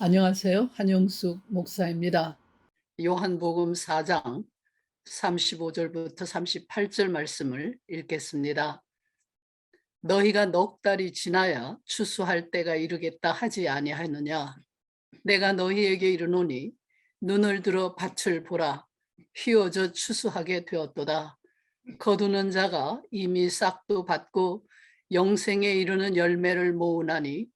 안녕하세요. 한영숙 목사입니다. 요한복음 4장 35절부터 38절 말씀을 읽겠습니다. 너희가 넉 달이 지나야 추수할 때가 이르겠다 하지 아니하느냐. 내가 너희에게 이르노니 눈을 들어 밭을 보라. 휘어져 추수하게 되었도다. 거두는 자가 이미 싹도 받고 영생에 이르는 열매를 모으나니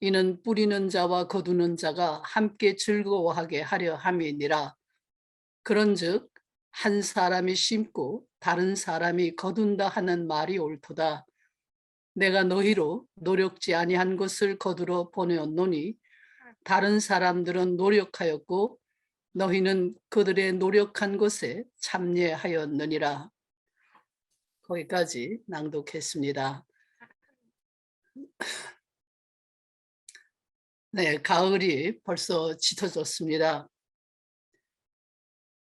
이는 뿌리는 자와 거두는 자가 함께 즐거워하게 하려 함이니라. 그런즉 한 사람이 심고 다른 사람이 거둔다 하는 말이 옳도다. 내가 너희로 노력지 아니한 것을 거두러 보내었노니 다른 사람들은 노력하였고 너희는 그들의 노력한 것에 참여하였느니라. 거기까지 낭독했습니다. 네, 가을이 벌써 짙어졌습니다.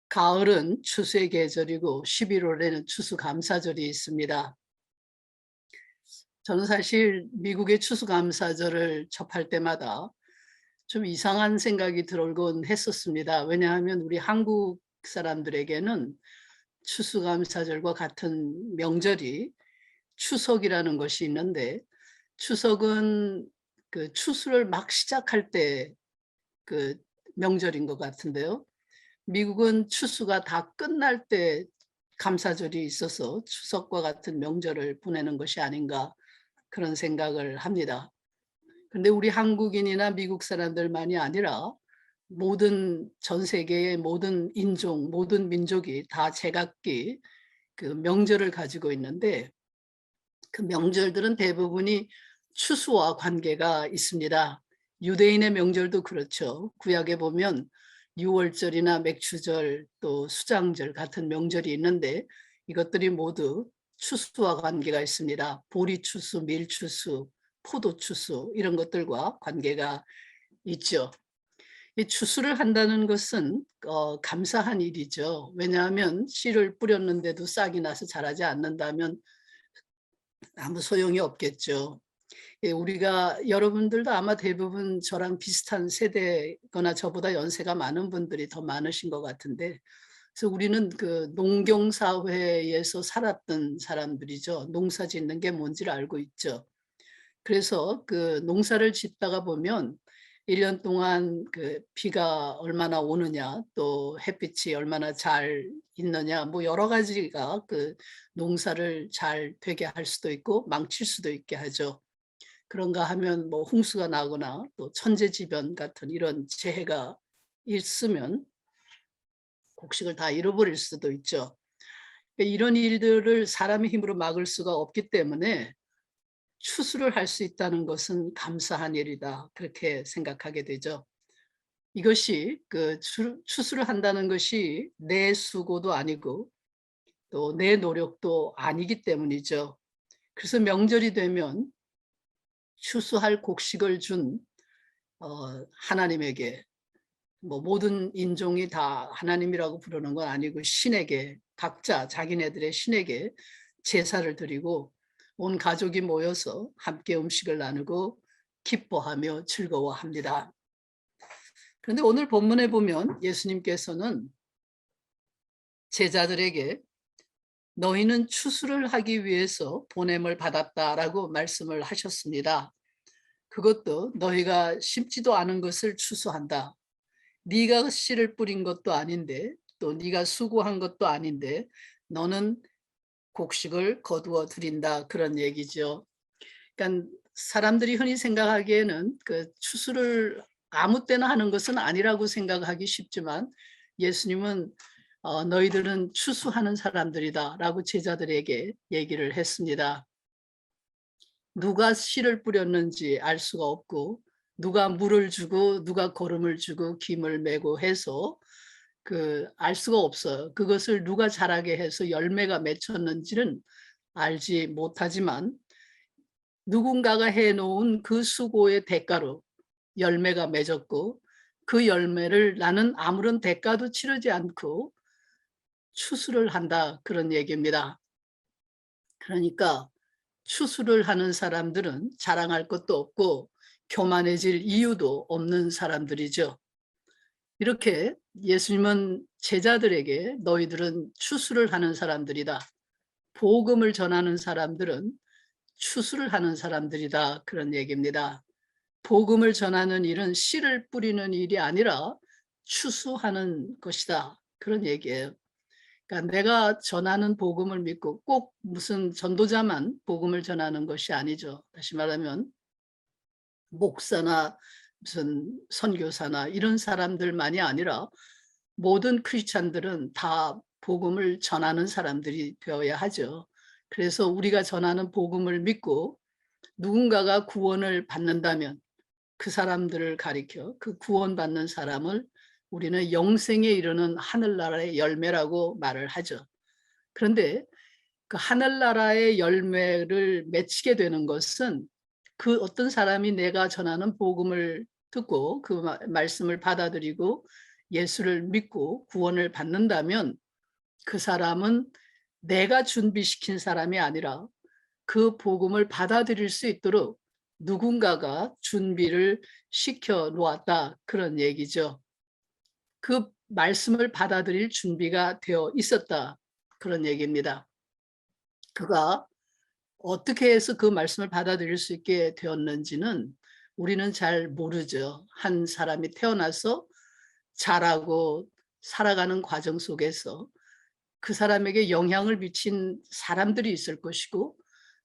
가을은 추수의 계절이고 11월에는 추수감사절이 있습니다. 저는 사실 미국의 추수감사절을 접할 때마다 좀 이상한 생각이 들곤 했었습니다. 왜냐하면 우리 한국 사람들에게는 추수감사절과 같은 명절이 추석이라는 것이 있는데, 추석은 그 추수를 막 시작할 때 그 명절인 것 같은데요. 미국은 추수가 다 끝날 때 감사절이 있어서 추석과 같은 명절을 보내는 것이 아닌가, 그런 생각을 합니다. 근데 우리 한국인이나 미국 사람들만이 아니라 모든 전 세계의 모든 인종, 모든 민족이 다 제각기 그 명절을 가지고 있는데, 그 명절들은 대부분이 추수와 관계가 있습니다. 유대인의 명절도 그렇죠. 구약에 보면 유월절이나 맥추절 또 수장절 같은 명절이 있는데 이것들이 모두 추수와 관계가 있습니다. 보리추수, 밀추수, 포도추수 이런 것들과 관계가 있죠. 이 추수를 한다는 것은 감사한 일이죠. 왜냐하면 씨를 뿌렸는데도 싹이 나서 자라지 않는다면 아무 소용이 없겠죠. 예, 우리가 여러분들도 아마 대부분 저랑 비슷한 세대거나 저보다 연세가 많은 분들이 더 많으신 것 같은데, 그래서 우리는 그 농경 사회에서 살았던 사람들이죠. 농사 짓는 게 뭔지를 알고 있죠. 그래서 그 농사를 짓다가 보면 1년 동안 그 비가 얼마나 오느냐, 또 햇빛이 얼마나 잘 있느냐, 뭐 여러 가지가 그 농사를 잘 되게 할 수도 있고 망칠 수도 있게 하죠. 그런가 하면 뭐 홍수가 나거나 또 천재지변 같은 이런 재해가 있으면 곡식을 다 잃어버릴 수도 있죠. 이런 일들을 사람의 힘으로 막을 수가 없기 때문에 추수를 할 수 있다는 것은 감사한 일이다, 그렇게 생각하게 되죠. 이것이 그 추수를 한다는 것이 내 수고도 아니고 또 내 노력도 아니기 때문이죠. 그래서 명절이 되면 추수할 곡식을 준 하나님에게, 뭐 모든 인종이 다 하나님이라고 부르는 건 아니고 신에게, 각자 자기네들의 신에게 제사를 드리고 온 가족이 모여서 함께 음식을 나누고 기뻐하며 즐거워합니다. 그런데 오늘 본문에 보면 예수님께서는 제자들에게 너희는 추수를 하기 위해서 보냄을 받았다라고 말씀을 하셨습니다. 그것도 너희가 심지도 않은 것을 추수한다. 네가 씨를 뿌린 것도 아닌데 또 네가 수고한 것도 아닌데 너는 곡식을 거두어 드린다, 그런 얘기죠. 그러니까 사람들이 흔히 생각하기에는 그 추수를 아무 때나 하는 것은 아니라고 생각하기 쉽지만 예수님은 너희들은 추수하는 사람들이다라고 제자들에게 얘기를 했습니다. 누가 씨를 뿌렸는지 알 수가 없고 누가 물을 주고 누가 거름을 주고 김을 메고 해서 그 알 수가 없어요. 그것을 누가 자라게 해서 열매가 맺혔는지는 알지 못하지만 누군가가 해 놓은 그 수고의 대가로 열매가 맺었고 그 열매를 나는 아무런 대가도 치르지 않고 추수를 한다, 그런 얘기입니다. 그러니까 추수를 하는 사람들은 자랑할 것도 없고 교만해질 이유도 없는 사람들이죠. 이렇게 예수님은 제자들에게 너희들은 추수를 하는 사람들이다. 복음을 전하는 사람들은 추수를 하는 사람들이다. 그런 얘기입니다. 복음을 전하는 일은 씨를 뿌리는 일이 아니라 추수하는 것이다. 그런 얘기예요. 그러니까 내가 전하는 복음을 믿고 꼭 무슨 전도자만 복음을 전하는 것이 아니죠. 다시 말하면 목사나 무슨 선교사나 이런 사람들만이 아니라 모든 크리스찬들은 다 복음을 전하는 사람들이 되어야 하죠. 그래서 우리가 전하는 복음을 믿고 누군가가 구원을 받는다면 그 사람들을 가리켜 그 구원받는 사람을 우리는 영생에 이르는 하늘나라의 열매라고 말을 하죠. 그런데 그 하늘나라의 열매를 맺히게 되는 것은 그 어떤 사람이 내가 전하는 복음을 듣고 그 말씀을 받아들이고 예수를 믿고 구원을 받는다면 그 사람은 내가 준비시킨 사람이 아니라 그 복음을 받아들일 수 있도록 누군가가 준비를 시켜 놓았다. 그런 얘기죠. 그 말씀을 받아들일 준비가 되어 있었다. 그런 얘기입니다. 그가 어떻게 해서 그 말씀을 받아들일 수 있게 되었는지는 우리는 잘 모르죠. 한 사람이 태어나서 자라고 살아가는 과정 속에서 그 사람에게 영향을 미친 사람들이 있을 것이고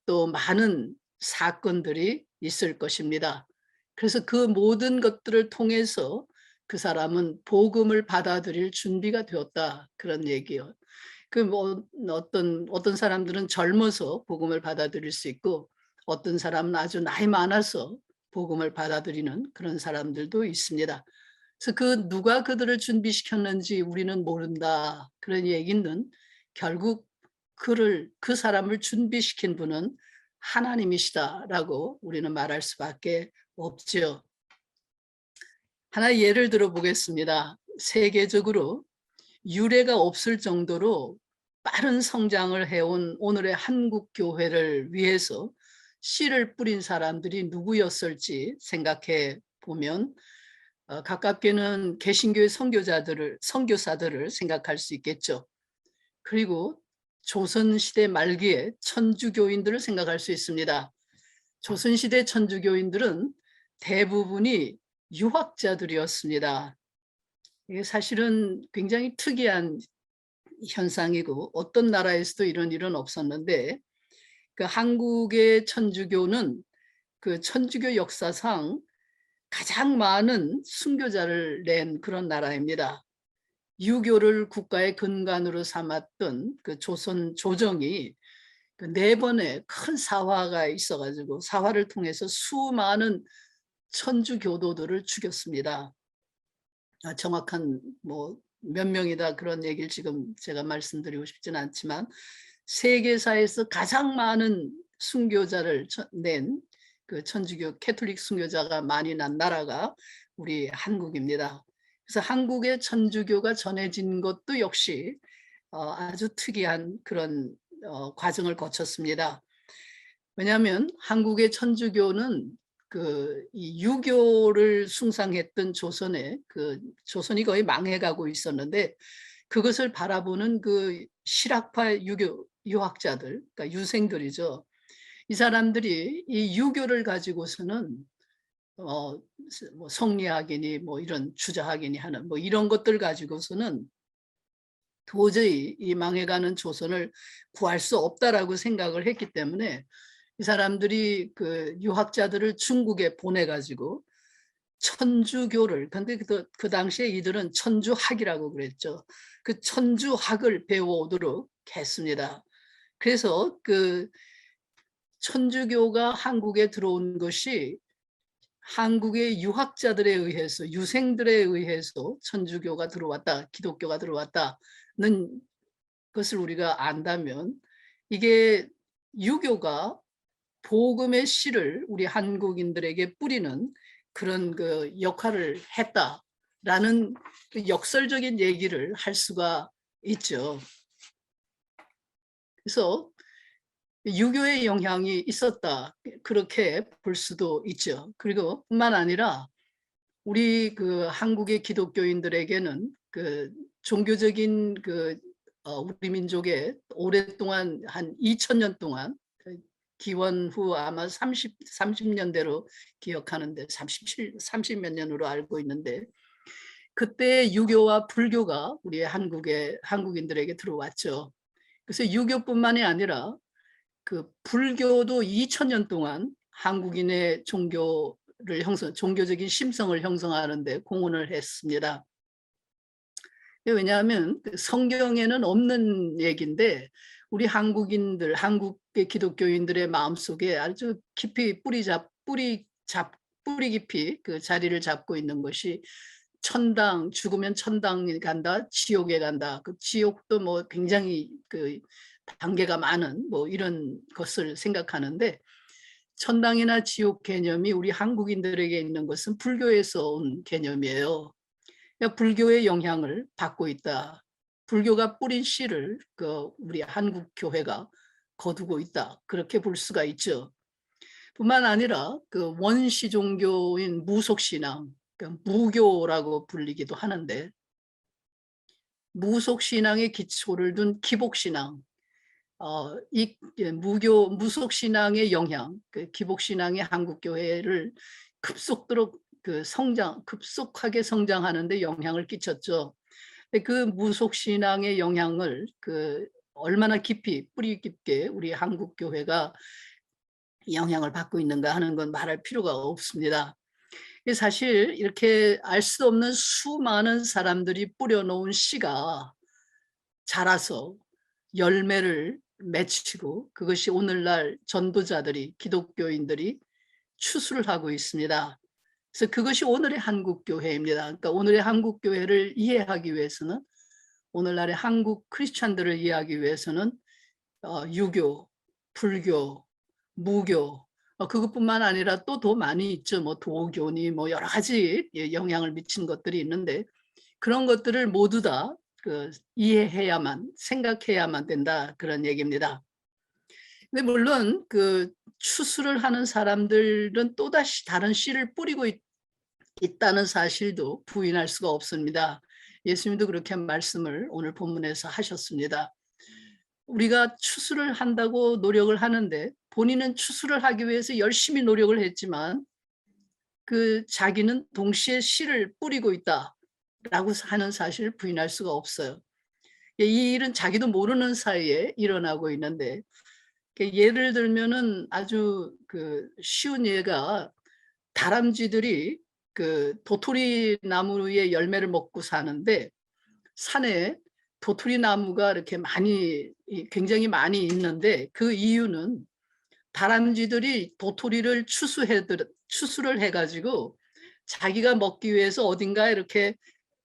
또 많은 사건들이 있을 것입니다. 그래서 그 모든 것들을 통해서 그 사람은 복음을 받아들일 준비가 되었다. 그런 얘기요. 그 뭐 어떤 사람들은 젊어서 복음을 받아들일 수 있고 어떤 사람은 아주 나이 많아서 복음을 받아들이는 그런 사람들도 있습니다. 그래서 그 누가 그들을 준비시켰는지 우리는 모른다. 그런 얘기는 결국 그 사람을 준비시킨 분은 하나님이시다라고 우리는 말할 수밖에 없죠. 하나 예를 들어 보겠습니다. 세계적으로 유례가 없을 정도로 빠른 성장을 해온 오늘의 한국 교회를 위해서 씨를 뿌린 사람들이 누구였을지 생각해 보면 가깝게는 개신교의 선교사들을 생각할 수 있겠죠. 그리고 조선시대 말기에 천주교인들을 생각할 수 있습니다. 조선시대 천주교인들은 대부분이 유학자들이었습니다. 이게 사실은 굉장히 특이한 현상이고 어떤 나라에서도 이런 일은 없었는데 그 한국의 천주교는 그 천주교 역사상 가장 많은 순교자를 낸 그런 나라입니다. 유교를 국가의 근간으로 삼았던 그 조선 조정이 그 4번의 큰 사화가 있어가지고 사화를 통해서 수많은 천주교도들을 죽였습니다. 정확한 뭐 몇 명이다 그런 얘기를 지금 제가 말씀드리고 싶지는 않지만 세계사에서 가장 많은 순교자를 낸 그 천주교 캐톨릭 순교자가 많이 난 나라가 우리 한국입니다. 그래서 한국의 천주교가 전해진 것도 역시 아주 특이한 그런 과정을 거쳤습니다. 왜냐하면 한국의 천주교는 이 유교를 숭상했던 조선에 조선이 거의 망해가고 있었는데 그것을 바라보는 그 실학파 유학자들, 그러니까 유생들이죠. 이 사람들이 이 유교를 가지고서는 뭐 성리학이니 뭐 이런 주자학이니 하는 뭐 이런 것들 가지고서는 도저히 이 망해가는 조선을 구할 수 없다라고 생각을 했기 때문에 이 사람들이 그 유학자들을 중국에 보내가지고 천주교를 근데 그 당시에 이들은 천주학이라고 그랬죠. 그 천주학을 배워오도록 했습니다. 그래서 그 천주교가 한국에 들어온 것이 한국의 유학자들에 의해서 유생들에 의해서 천주교가 들어왔다, 기독교가 들어왔다는 것을 우리가 안다면 이게 유교가 복음의 씨를 우리 한국인들에게 뿌리는 그런 그 역할을 했다라는 그 역설적인 얘기를 할 수가 있죠. 그래서 유교의 영향이 있었다. 그렇게 볼 수도 있죠. 그리고 뿐만 아니라 우리 그 한국의 기독교인들에게는 그 종교적인 우리 민족의 오랫동안 한 2000년 동안 기원 후 아마 30년대로 기억하는데 30몇 년으로 알고 있는데 그때 유교와 불교가 우리 한국인들에게 들어왔죠. 그래서 유교뿐만이 아니라 그 불교도 2000년 동안 한국인의 종교적인 심성을 형성하는 데 공헌을 했습니다. 왜냐하면 성경에는 없는 얘기인데 우리 한국의 기독교인들의 마음속에 아주 깊이 뿌리 깊이 그 자리를 잡고 있는 것이 죽으면 천당에 간다, 지옥에 간다. 그 지옥도 뭐 굉장히 그 단계가 많은 뭐 이런 것을 생각하는데 천당이나 지옥 개념이 우리 한국인들에게 있는 것은 불교에서 온 개념이에요. 그러니까 불교의 영향을 받고 있다. 불교가 뿌린 씨를 우리 한국 교회가 거두고 있다. 그렇게 볼 수가 있죠. 뿐만 아니라 그 원시 종교인 무속신앙, 그러니까 무교라고 불리기도 하는데 무속신앙의 기초를 둔 기복신앙, 이 무속신앙의 영향, 그 기복신앙의 한국교회를 급속하게 성장하는 데 영향을 끼쳤죠. 그 무속신앙의 영향을 얼마나 뿌리 깊게 우리 한국교회가 영향을 받고 있는가 하는 건 말할 필요가 없습니다. 사실 이렇게 알 수 없는 수많은 사람들이 뿌려놓은 씨가 자라서 열매를 맺히고 그것이 오늘날 전도자들이 기독교인들이 추수를 하고 있습니다. 그래서 그것이 오늘의 한국교회입니다. 그러니까 오늘의 한국교회를 이해하기 위해서는 오늘날의 한국 크리스찬들을 이해하기 위해서는 유교, 불교, 무교 그것뿐만 아니라 또 더 많이 있죠. 뭐 도교니 뭐 여러 가지 영향을 미친 것들이 있는데 그런 것들을 모두 다 이해해야만 생각해야만 된다 그런 얘기입니다. 근데 물론 추수를 하는 사람들은 또다시 다른 씨를 뿌리고 있다는 사실도 부인할 수가 없습니다. 예수님도 그렇게 말씀을 오늘 본문에서 하셨습니다. 우리가 추수를 한다고 노력을 하는데 본인은 추수를 하기 위해서 열심히 노력을 했지만 자기는 동시에 씨를 뿌리고 있다라고 하는 사실을 부인할 수가 없어요. 이 일은 자기도 모르는 사이에 일어나고 있는데 예를 들면은 아주 쉬운 예가 다람쥐들이 도토리 나무의 열매를 먹고 사는데 산에 도토리 나무가 이렇게 굉장히 많이 있는데 그 이유는 다람쥐들이 도토리를 추수를 해가지고 자기가 먹기 위해서 어딘가에 이렇게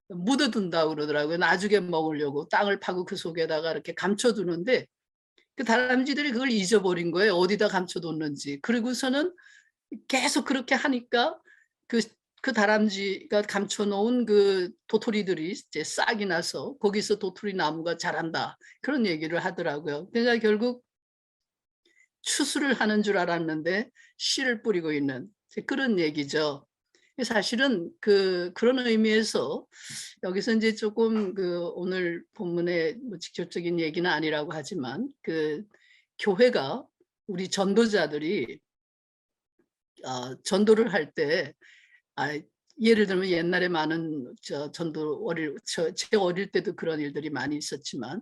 묻어둔다고 그러더라고요. 나중에 먹으려고 땅을 파고 그 속에다가 이렇게 감춰두는데 그 다람쥐들이 그걸 잊어버린 거예요. 어디다 감춰뒀는지. 그리고서는 계속 그렇게 하니까 그 다람쥐가 감춰놓은 그 도토리들이 이제 싹이 나서 거기서 도토리 나무가 자란다. 그런 얘기를 하더라고요. 그러니까 결국 추수를 하는 줄 알았는데 씨를 뿌리고 있는 그런 얘기죠. 사실은 그런 의미에서 여기서 이제 조금 오늘 본문의 뭐 직접적인 얘기는 아니라고 하지만 교회가 우리 전도자들이 전도를 할 때 예를 들면 옛날에 많은 제 어릴 때도 그런 일들이 많이 있었지만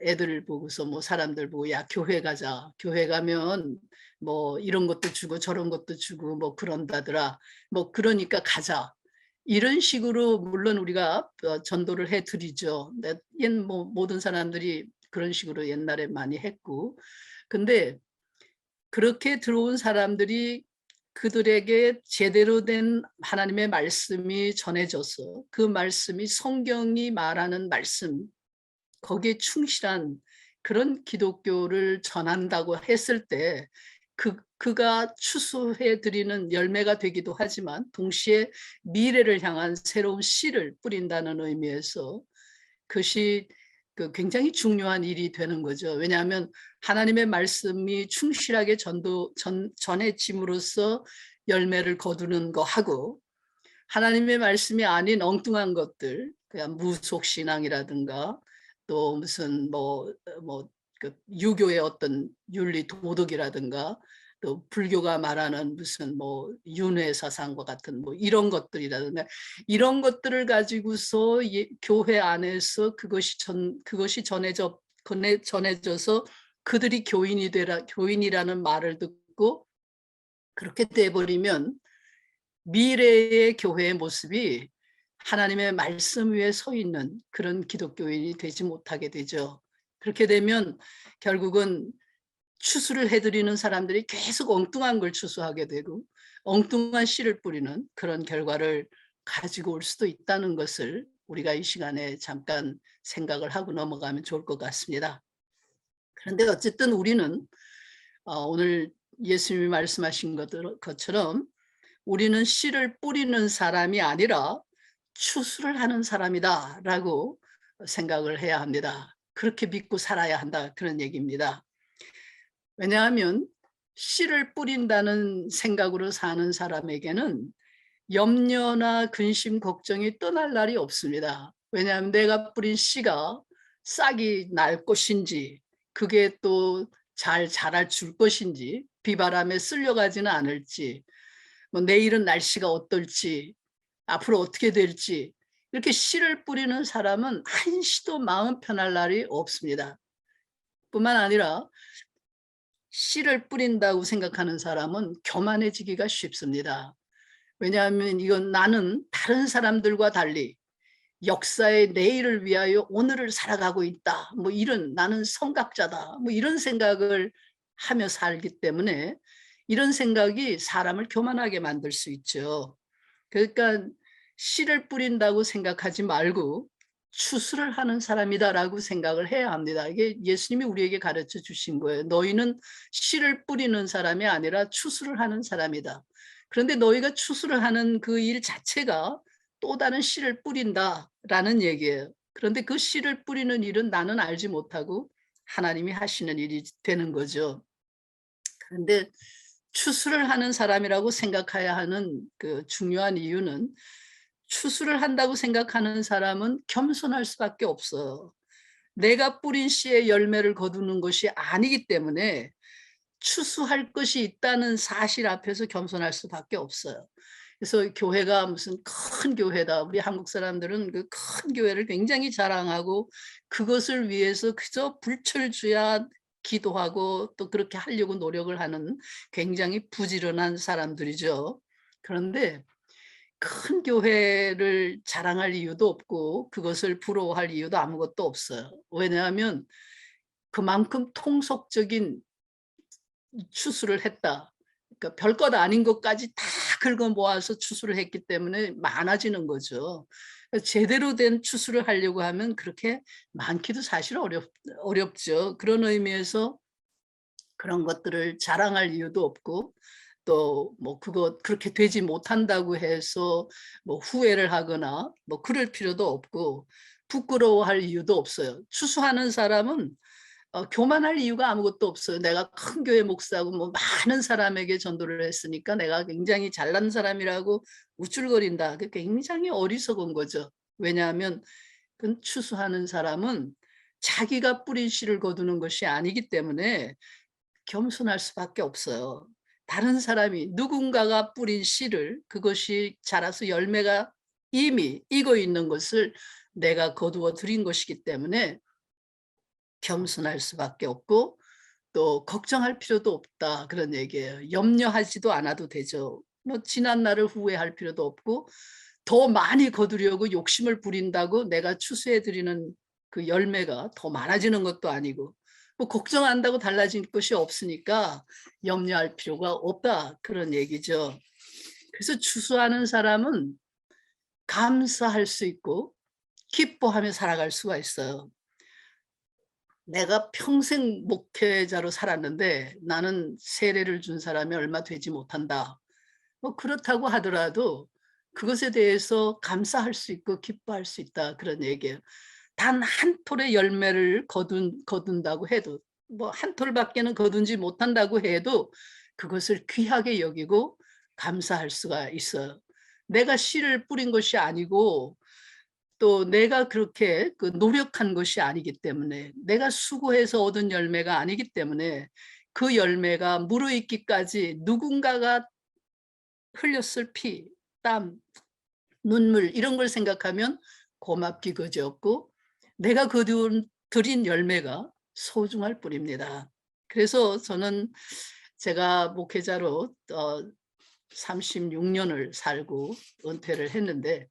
애들 보고서 뭐 사람들 보고 야 교회 가자. 교회 가면 뭐 이런 것도 주고 저런 것도 주고 뭐 그런다더라. 뭐 그러니까 가자. 이런 식으로 물론 우리가 전도를 해드리죠. 뭐 모든 사람들이 그런 식으로 옛날에 많이 했고 근데 그렇게 들어온 사람들이 그들에게 제대로 된 하나님의 말씀이 전해져서 그 말씀이 성경이 말하는 말씀 거기에 충실한 그런 기독교를 전한다고 했을 때 그가 추수해 드리는 열매가 되기도 하지만 동시에 미래를 향한 새로운 씨를 뿌린다는 의미에서 그것이 굉장히 중요한 일이 되는 거죠. 왜냐하면 하나님의 말씀이 충실하게 전해짐으로써 열매를 거두는 거하고, 하나님의 말씀이 아닌 엉뚱한 것들, 그냥 무속신앙이라든가 또 무슨 유교의 어떤 윤리 도덕이라든가 또 불교가 말하는 무슨 윤회 사상과 같은 이런 것들이라든가, 이런 것들을 가지고서 교회 안에서 그것이 전해져서 그들이 교인이라는 말을 듣고 그렇게 돼버리면 미래의 교회의 모습이 하나님의 말씀 위에 서 있는 그런 기독교인이 되지 못하게 되죠. 그렇게 되면 결국은 추수를 해드리는 사람들이 계속 엉뚱한 걸 추수하게 되고 엉뚱한 씨를 뿌리는 그런 결과를 가지고 올 수도 있다는 것을 우리가 이 시간에 잠깐 생각을 하고 넘어가면 좋을 것 같습니다. 그런데 어쨌든 우리는 오늘 예수님이 말씀하신 것처럼 우리는 씨를 뿌리는 사람이 아니라 추수를 하는 사람이다라고 생각을 해야 합니다. 그렇게 믿고 살아야 한다, 그런 얘기입니다. 왜냐하면 씨를 뿌린다는 생각으로 사는 사람에게는 염려나 근심, 걱정이 떠날 날이 없습니다. 왜냐하면 내가 뿌린 씨가 싹이 날 것인지, 그게 또 잘 자랄 줄 것인지, 비바람에 쓸려가지는 않을지, 내일은 날씨가 어떨지, 앞으로 어떻게 될지, 이렇게 씨를 뿌리는 사람은 한시도 마음 편할 날이 없습니다. 뿐만 아니라 씨를 뿌린다고 생각하는 사람은 교만해지기가 쉽습니다. 왜냐하면 이건 나는 다른 사람들과 달리 역사의 내일을 위하여 오늘을 살아가고 있다, 이런, 나는 성각자다, 이런 생각을 하며 살기 때문에 이런 생각이 사람을 교만하게 만들 수 있죠. 그러니까 씨를 뿌린다고 생각하지 말고 추수를 하는 사람이다라고 생각을 해야 합니다. 이게 예수님이 우리에게 가르쳐 주신 거예요. 너희는 씨를 뿌리는 사람이 아니라 추수를 하는 사람이다. 그런데 너희가 추수를 하는 그 일 자체가 또 다른 씨를 뿌린다라는 얘기예요. 그런데 그 씨를 뿌리는 일은 나는 알지 못하고 하나님이 하시는 일이 되는 거죠. 그런데 추수를 하는 사람이라고 생각해야 하는 그 중요한 이유는, 추수를 한다고 생각하는 사람은 겸손할 수밖에 없어요. 내가 뿌린 씨의 열매를 거두는 것이 아니기 때문에 추수할 것이 있다는 사실 앞에서 겸손할 수밖에 없어요. 그래서 교회가 무슨 큰 교회다, 우리 한국 사람들은 그 큰 교회를 굉장히 자랑하고 그것을 위해서 그저 불철주야 기도하고 또 그렇게 하려고 노력을 하는 굉장히 부지런한 사람들이죠. 그런데 큰 교회를 자랑할 이유도 없고 그것을 부러워할 이유도 아무것도 없어요. 왜냐하면 그만큼 통속적인 추수를 했다, 그러니까 별것 아닌 것까지 다 긁어 모아서 추수를 했기 때문에 많아지는 거죠. 제대로 된 추수를 하려고 하면 그렇게 많기도 사실 어렵죠. 그런 의미에서 그런 것들을 자랑할 이유도 없고, 또 그거 그렇게 되지 못한다고 해서 후회를 하거나 그럴 필요도 없고 부끄러워할 이유도 없어요. 추수하는 사람은 교만할 이유가 아무것도 없어요. 내가 큰 교회 목사고 많은 사람에게 전도를 했으니까 내가 굉장히 잘난 사람이라고 우쭐거린다. 그게 굉장히 어리석은 거죠. 왜냐하면 그 추수하는 사람은 자기가 뿌린 씨를 거두는 것이 아니기 때문에 겸손할 수밖에 없어요. 다른 사람이, 누군가가 뿌린 씨를, 그것이 자라서 열매가 이미 익어 있는 것을 내가 거두어 들인 것이기 때문에 겸손할 수밖에 없고 또 걱정할 필요도 없다, 그런 얘기예요. 염려하지도 않아도 되죠. 지난 날을 후회할 필요도 없고, 더 많이 거두려고 욕심을 부린다고 내가 추수해 드리는 그 열매가 더 많아지는 것도 아니고, 걱정한다고 달라질 것이 없으니까 염려할 필요가 없다, 그런 얘기죠. 그래서 추수하는 사람은 감사할 수 있고 기뻐하며 살아갈 수가 있어요. 내가 평생 목회자로 살았는데 나는 세례를 준 사람이 얼마 되지 못한다, 그렇다고 하더라도 그것에 대해서 감사할 수 있고 기뻐할 수 있다, 그런 얘기예요. 단 한 톨의 열매를 거둔다고 해도, 뭐 한 톨밖에는 거두지 못한다고 해도 그것을 귀하게 여기고 감사할 수가 있어요. 내가 씨를 뿌린 것이 아니고 또 내가 그렇게 그 노력한 것이 아니기 때문에, 내가 수고해서 얻은 열매가 아니기 때문에, 그 열매가 무르익기까지 누군가가 흘렸을 피, 땀, 눈물 이런 걸 생각하면 고맙기 그지없고, 내가 거둔 들인 열매가 소중할 뿐입니다. 그래서 저는 제가 목회자로 36년을 살고 은퇴를 했는데,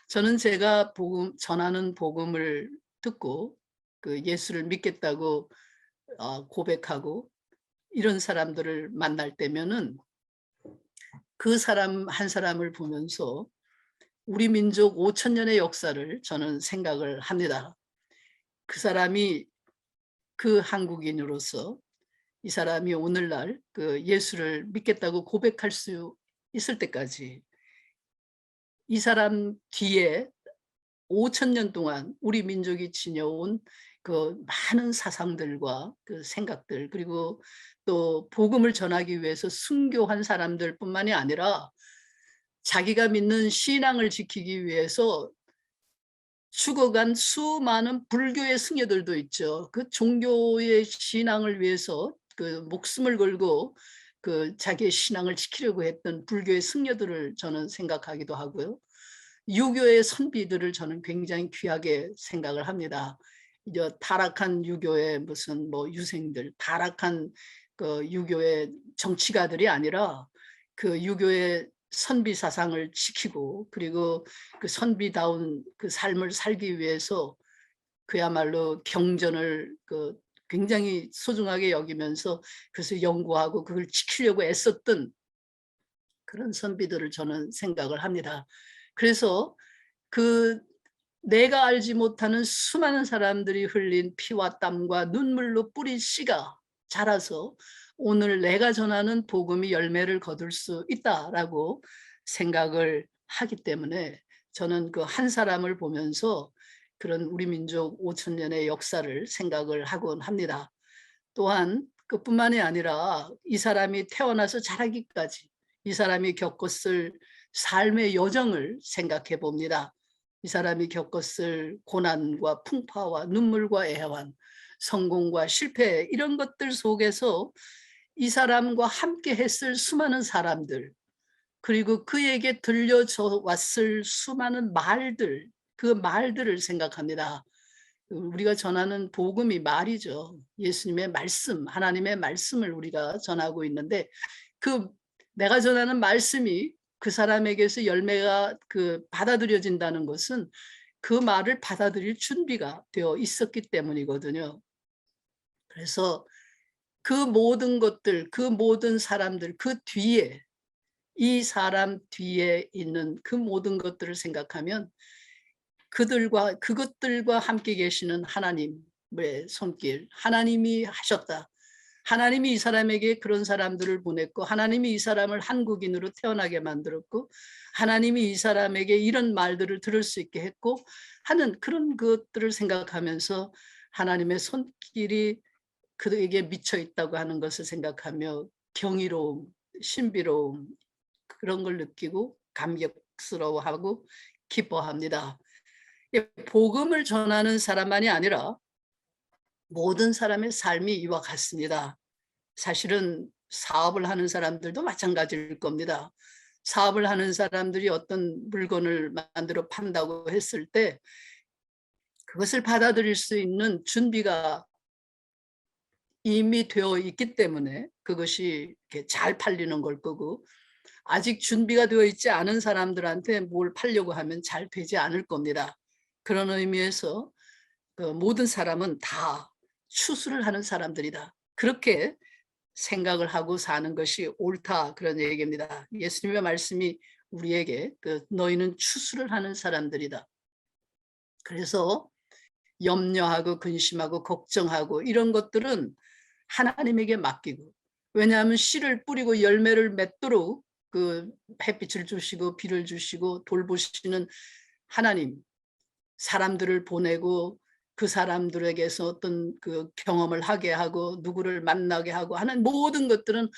저는 제가 전하는 복음을 듣고 그 예수를 믿겠다고 고백하고 이런 사람들을 만날 때면은, 그 사람 한 사람을 보면서 우리 민족 5천 년의 역사를 저는 생각을 합니다. 그 사람이, 그 한국인으로서 이 사람이 오늘날 그 예수를 믿겠다고 고백할 수 있을 때까지 이 사람 뒤에 5천 년 동안 우리 민족이 지녀온 그 많은 사상들과 그 생각들, 그리고 또 복음을 전하기 위해서 순교한 사람들뿐만이 아니라 자기가 믿는 신앙을 지키기 위해서 죽어간 수많은 불교의 승려들도 있죠. 그 종교의 신앙을 위해서 그 목숨을 걸고 그 자기의 신앙을 지키려고 했던 불교의 승려들을 저는 생각하기도 하고요. 유교의 선비들을 저는 굉장히 귀하게 생각을 합니다. 이제 타락한 유교의 무슨 뭐 유생들, 타락한 그 유교의 정치가들이 아니라 그 유교의 선비 사상을 지키고, 그리고 그 선비다운 그 삶을 살기 위해서 그야말로 경전을 그 굉장히 소중하게 여기면서 그것을 연구하고 그걸 지키려고 애썼던 그런 선비들을 저는 생각을 합니다. 그래서 그 내가 알지 못하는 수많은 사람들이 흘린 피와 땀과 눈물로 뿌린 씨가 자라서 오늘 내가 전하는 복음이 열매를 거둘 수 있다라고 생각을 하기 때문에, 저는 그 한 사람을 보면서 그런 우리 민족 5천 년의 역사를 생각을 하곤 합니다. 또한 그뿐만이 아니라 이 사람이 태어나서 자라기까지 이 사람이 겪었을 삶의 여정을 생각해 봅니다. 이 사람이 겪었을 고난과 풍파와 눈물과 애환, 성공과 실패, 이런 것들 속에서 이 사람과 함께 했을 수많은 사람들, 그리고 그에게 들려져 왔을 수많은 말들, 그 말들을 생각합니다. 우리가 전하는 복음이 말이죠. 예수님의 말씀, 하나님의 말씀을 우리가 전하고 있는데, 그 내가 전하는 말씀이 그 사람에게서 열매가 그 받아들여진다는 것은 그 말을 받아들일 준비가 되어 있었기 때문이거든요. 그래서 그 모든 것들, 그 모든 사람들, 그 뒤에, 이 사람 뒤에 있는 그 모든 것들을 생각하면 그것들과 함께 계시는 하나님의 손길, 하나님이 하셨다. 하나님이 이 사람에게 그런 사람들을 보냈고, 하나님이 이 사람을 한국인으로 태어나게 만들었고, 하나님이 이 사람에게 이런 말들을 들을 수 있게 했고 하는 그런 것들을 생각하면서 하나님의 손길이 그에게 미쳐 있다고 하는 것을 생각하며 경이로움, 신비로움, 그런 걸 느끼고 감격스러워하고 기뻐합니다. 복음을 전하는 사람만이 아니라 모든 사람의 삶이 이와 같습니다. 사실은 사업을 하는 사람들도 마찬가지일 겁니다. 사업을 하는 사람들이 어떤 물건을 만들어 판다고 했을 때 그것을 받아들일 수 있는 준비가 이미 되어 있기 때문에 그것이 이렇게 잘 팔리는 걸 거고, 아직 준비가 되어 있지 않은 사람들한테 뭘 팔려고 하면 잘 되지 않을 겁니다. 그런 의미에서 그 모든 사람은 다 추수를 하는 사람들이다, 그렇게 생각을 하고 사는 것이 옳다, 그런 얘기입니다. 예수님의 말씀이 우리에게 너희는 추수를 하는 사람들이다. 그래서 염려하고 근심하고 걱정하고 이런 것들은 하나님에게 맡기고, 왜냐하면 씨를 뿌리고 열매를 맺도록 그 햇빛을 주시고 비를 주시고 돌보시는 하나님, 사람들을 보내고 그 사람들에게서 어떤 그 경험을 하게 하고 누구를 만나게 하고 하는 모든 것들은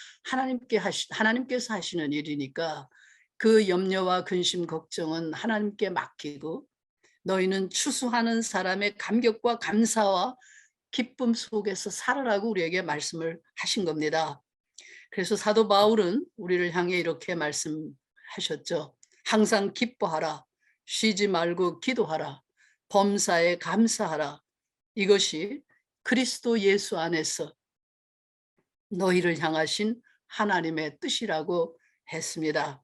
하나님께서 하시는 일이니까 그 염려와 근심 걱정은 하나님께 맡기고 너희는 추수하는 사람의 감격과 감사와 기쁨 속에서 살아라고 우리에게 말씀을 하신 겁니다. 그래서 사도 바울은 우리를 향해 이렇게 말씀하셨죠. 항상 기뻐하라. 쉬지 말고 기도하라. 범사에 감사하라. 이것이 그리스도 예수 안에서 너희를 향하신 하나님의 뜻이라고 했습니다.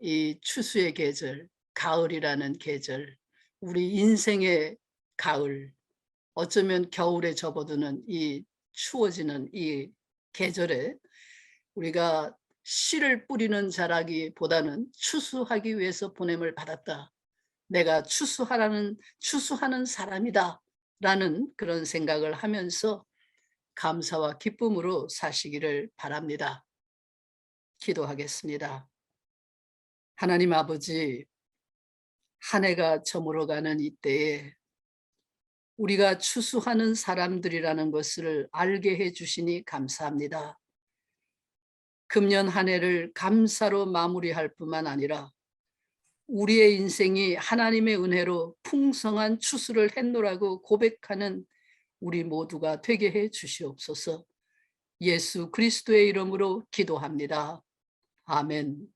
이 추수의 계절, 가을이라는 계절, 우리 인생의 가을, 어쩌면 겨울에 접어드는 이 추워지는 이 계절에 우리가 씨를 뿌리는 자라기보다는 추수하기 위해서 보냄을 받았다. 내가 추수하는 사람이다. 라는 그런 생각을 하면서 감사와 기쁨으로 사시기를 바랍니다. 기도하겠습니다. 하나님 아버지, 한 해가 저물어가는 이때에 우리가 추수하는 사람들이라는 것을 알게 해 주시니 감사합니다. 금년 한 해를 감사로 마무리할 뿐만 아니라 우리의 인생이 하나님의 은혜로 풍성한 추수를 했노라고 고백하는 우리 모두가 되게 해 주시옵소서. 예수 그리스도의 이름으로 기도합니다. 아멘.